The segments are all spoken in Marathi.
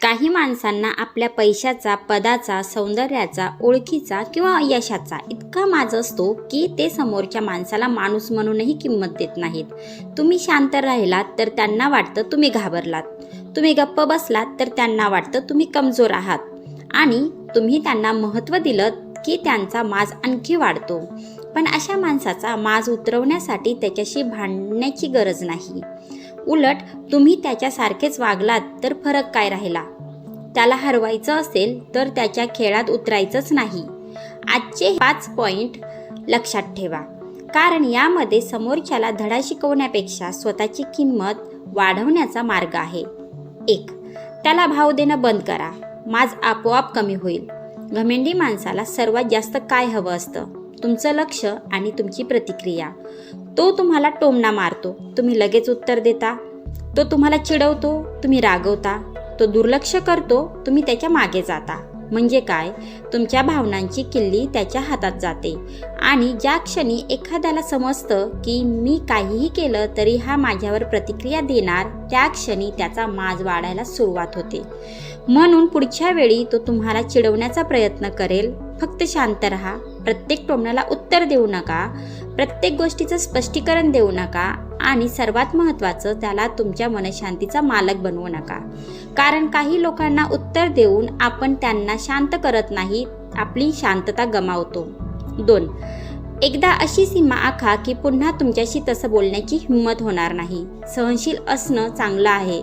काही माणसांना आपल्या पैशाचा, पदाचा, सौंदर्याचा, ओळखीचा किंवा यशाचा इतका माज असतो की ते समोरच्या माणसाला माणूस म्हणूनही किंमत देत नाहीत. तुम्ही शांत राहिलात तर त्यांना वाटतं तुम्ही घाबरलात. तुम्ही गप्प बसलात तर त्यांना वाटतं तुम्ही कमजोर आहात. आणि तुम्ही त्यांना महत्त्व दिलं की त्यांचा माज आणखी वाढतो. पण अशा माणसाचा माज उतरवण्यासाठी त्याच्याशी भांडण्याची गरज नाही. उलट तुम्ही त्याच्यासारखेच वागलात तर फरक काय राहिला? त्याला हरवायचं असेल तर त्याच्या खेळात उतरायचंच नाही. आजचे 5 पॉईंट लक्षात ठेवा, कारण यामध्ये समोरच्याला धडा शिकवण्यापेक्षा स्वतःची किंमत वाढवण्याचा मार्ग आहे. 1. त्याला भाव देणं बंद करा. माज आपोआप कमी होईल. घमेंडी माणसाला सर्वात जास्त काय हवं असतं? तुमचं लक्ष आणि तुमची प्रतिक्रिया. तो तुम्हाला टोमणा मारतो, तुम्ही लगेच उत्तर देता. तो तुम्हाला चिडवतो, तुम्ही रागवता. तो दुर्लक्ष करतो, तुम्ही त्याच्या मागे जाता. म्हणजे काय? तुमच्या भावनांची किल्ली त्याच्या हातात जाते. आणि ज्या क्षणी एखाद्याला समजतं की मी काहीही केलं तरी हा माझ्यावर प्रतिक्रिया देणार, त्या क्षणी त्याचा माज वाढायला सुरुवात होते. म्हणून पुढच्या वेळी तो तुम्हाला चिडवण्याचा प्रयत्न करेल. फक्त शांत राहा. प्रत्येक टोमण्याला उत्तर देऊ नका. प्रत्येक गोष्टीचं स्पष्टीकरण देऊ नका. आणि सर्वात महत्त्वाचं, त्याला तुमच्या मनशांतीचा मालक बनवू नका. कारण काही लोकांना उत्तर देऊन आपण त्यांना शांत करत नाही, आपली शांतता गमावतो. 2. एकदा अशी सीमा आखा की पुन्हा तुमच्याशी तसं बोलण्याची हिंमत होणार नाही. सहनशील असणं चांगलं आहे,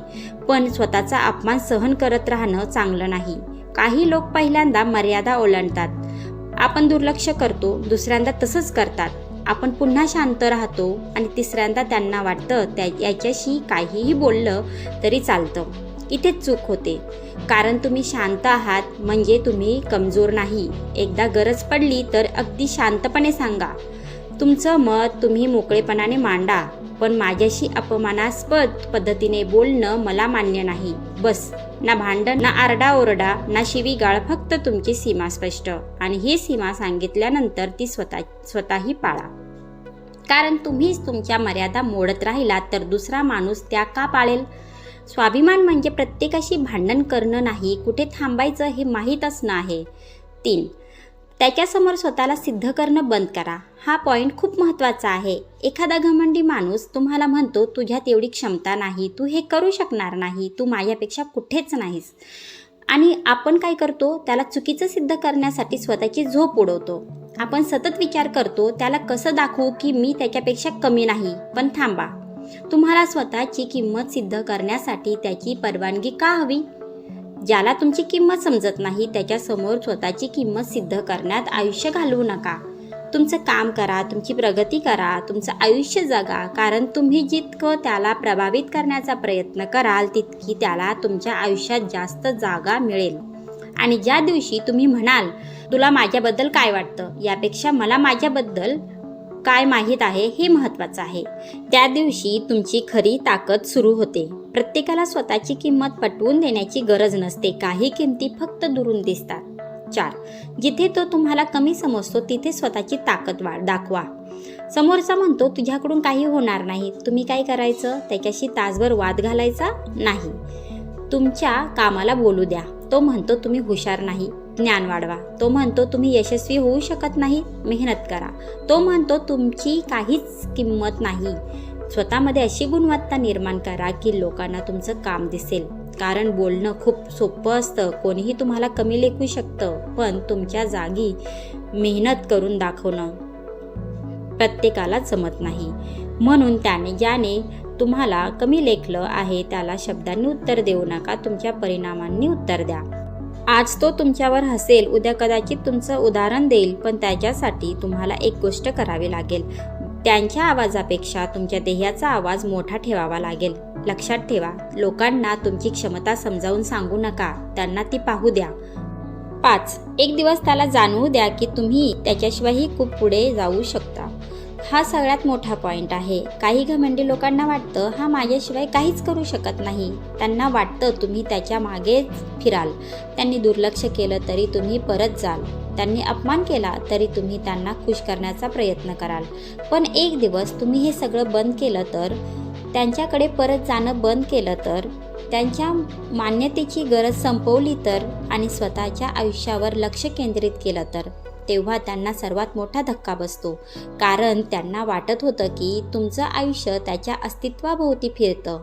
पण स्वतःचा अपमान सहन करत राहणं चांगलं नाही. काही लोक पहिल्यांदा मर्यादा ओलांडतात. आपण दुर्लक्ष करतो, दुसऱ्यांदा तसंच करतात. आपण पुन्हा शांत राहतो आणि तिसऱ्यांदा त्यांना वाटतं याच्याशी काहीही बोललं तरी चालतं. इथेच चूक होते, कारण तुम्ही शांत आहात म्हणजे तुम्ही कमजोर नाही. एकदा गरज पडली तर अगदी शांतपणे सांगा. तुमचं मत तुम्ही मोकळेपणाने मांडा, पण माझ्याशी अपमानास्पद पद्धतीने बोलणं मला मान्य नाही. बस. ना भांडण, ना आरडाओरडा, ना शिवीगाळ, फक्त तुमची सीमा स्पष्ट. आणि ही सीमा सांगितल्यानंतर ती स्वतःही पाळा. कारण तुम्हीच तुमच्या मर्यादा मोडत राहिलात तर दुसरा माणूस त्या का पाळेल? स्वाभिमान म्हणजे प्रत्येकाशी भांडण करणं नाही, कुठे थांबायचं हे माहीत असणं आहे. 3. त्याच्यासमोर स्वतःला सिद्ध करणं बंद करा. हा पॉईंट खूप महत्त्वाचा आहे. एखादा घमंडी माणूस तुम्हाला म्हणतो, तुझ्यात एवढी क्षमता नाही, तू हे करू शकणार नाही, तू माझ्यापेक्षा कुठेच नाहीस. आणि आपण काय करतो? त्याला चुकीचं सिद्ध करण्यासाठी स्वतःची झोप उडवतो. आपण सतत विचार करतो, त्याला कसं दाखवू की मी त्याच्यापेक्षा कमी नाही. पण थांबा, तुम्हाला स्वतःची किंमत सिद्ध करण्यासाठी त्याची परवानगी का हवी? ज्याला तुमची किंमत समजत नाही त्याच्यासमोर स्वतःची किंमत सिद्ध करण्यात आयुष्य घालवू नका. तुमचं काम करा, तुमची प्रगती करा, तुमचं आयुष्य जगा. कारण तुम्ही जितकं त्याला प्रभावित करण्याचा प्रयत्न कराल तितकी त्याला तुमच्या आयुष्यात जास्त जागा मिळेल. आणि ज्या दिवशी तुम्ही म्हणाल, तुला माझ्याबद्दल काय वाटतं यापेक्षा मला माझ्याबद्दल काय माहीत आहे हे महत्त्वाचं आहे, त्या दिवशी तुमची खरी ताकद सुरू होते. प्रत्येकाला स्वतःची किंमत पटवून देण्याची गरज नसते. काही किमती फक्त दुरून दिसतात. 4. जिथे तो तुम्हाला कमी समजतो तिथे स्वतःची ताकद दाखवा. समोरचा म्हणतो तुझ्याकडून काही होणार नाही. तुम्ही काय करायचं? त्याच्याशी तासभर वाद घालायचा नाही. तुमच्या कामाला बोलू द्या. तो म्हणतो तुम्ही हुशार नाही, ज्ञान वाढवा. तो म्हणतो तुम्ही यशस्वी होऊ शकत नाही, मेहनत करा. तो म्हणतो तुमची काहीच किंमत नाही. स्वतःमध्ये अशी गुणवत्ता निर्माण करा की लोकांना तुमचं काम दिसेल. कारण बोलणं खूप सोपं असतं, कोणीही तुम्हाला कमी लेखू शकतं, पण तुमच्या जागी मेहनत करून दाखवणं प्रत्येकाला जमत नाही. म्हणून ज्याने तुम्हाला कमी लेखलं आहे त्याला शब्दांनी उत्तर देऊ नका, तुमच्या परिणामांनी उत्तर द्या. आज तो तुमच्यावर हसेल, उद्या कदाचित तुमचं उदाहरण देईल, पण त्याच्यासाठी तुम्हाला एक गोष्ट करावी लागेल. त्यांच्या आवाजापेक्षा तुमच्या देहाचा आवाज मोठा ठेवावा लागेल. लक्षात ठेवा, लोकांना तुमची क्षमता समजावून सांगू नका, त्यांना ती पाहू द्या. 5. एक दिवस त्याला जाणवू द्या की तुम्ही त्याच्याशिवायही खूप पुढे जाऊ शकता. हा सगळ्यात मोठा पॉईंट आहे. काही घमंडी लोकांना वाटतं हा माझ्याशिवाय काहीच करू शकत नाही. त्यांना वाटतं तुम्ही त्याच्या मागेच फिराल. त्यांनी दुर्लक्ष केलं तरी तुम्ही परत जाल. त्यांनी अपमान केला तरी तुम्ही त्यांना खुश करण्याचा प्रयत्न कराल. पण एक दिवस तुम्ही हे सगळं बंद केलं तर, त्यांच्याकडे परत जाणं बंद केलं तर, त्यांच्या मान्यतेची गरज संपवली तर आणि स्वतःच्या आयुष्यावर लक्ष केंद्रित केलं तर तेव्हा त्यांना सर्वात मोठा धक्का बसतो. कारण त्यांना वाटत होतं की तुमचं आयुष्य त्याच्या अस्तित्वाभोवती फिरतं.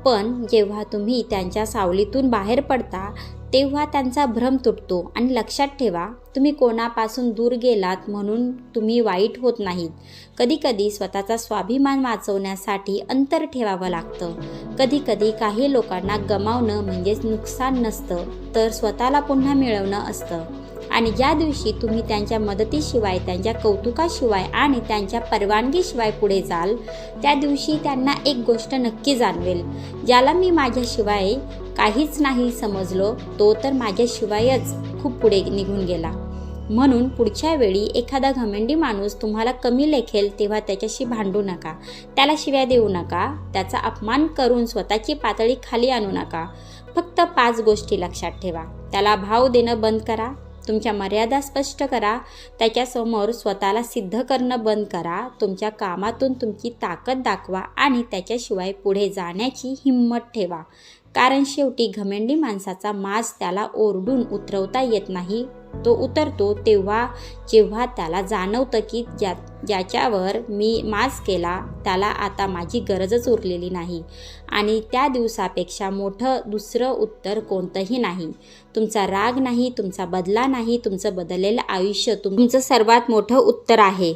पण जेव्हा तुम्ही त्यांच्या सावलीतून बाहेर पडता तेव्हा त्यांचा भ्रम तुटतो. आणि लक्षात ठेवा, तुम्ही कोणापासून दूर गेलात म्हणून तुम्ही वाईट होत नाहीत. कधीकधी स्वतःचा स्वाभिमान वाचवण्यासाठी अंतर ठेवावं लागतं. कधीकधी काही लोकांना गमावणं म्हणजेच नुकसान नसतं, तर स्वतःला पुन्हा मिळवणं असतं. आणि ज्या दिवशी तुम्ही त्यांच्या मदतीशिवाय, त्यांच्या कौतुकाशिवाय आणि त्यांच्या परवानगीशिवाय पुढे जाल, त्या दिवशी त्यांना एक गोष्ट नक्की जाणवेल, ज्याला मी माझ्याशिवाय काहीच नाही समजलो, तो तर माझ्याशिवायच खूप पुढे निघून गेला. म्हणून पुढच्या वेळी एखादा घमंडी माणूस तुम्हाला कमी लेखेल तेव्हा त्याच्याशी भांडू नका, त्याला शिव्या देऊ नका, त्याचा अपमान करून स्वतःची पातळी खाली आणू नका. फक्त 5 गोष्टी लक्षात ठेवा. त्याला भाव देणं बंद करा, तुमच्या मर्यादा स्पष्ट करा, त्याच्यासमोर स्वतःला सिद्ध करणं बंद करा, तुमच्या कामातून तुमची ताकद दाखवा आणि त्याच्याशिवाय पुढे जाण्याची हिंमत ठेवा. कारण शेवटी घमेंडी माणसाचा माज त्याला ओरडून उतरवता येत नाही. तो उतरतो तेव्हा जेव्हा त्याला जाणवतं की ज्याच्यावर मी माज केला त्याला आता माझी गरजच उरलेली नाही. आणि त्या दिवसापेक्षा मोठं दुसरं उत्तर कोणतंही नाही. तुमचा राग नाही, तुमचा बदला नाही, तुमचं बदललेलं आयुष्य तुमचं सर्वात मोठं उत्तर आहे.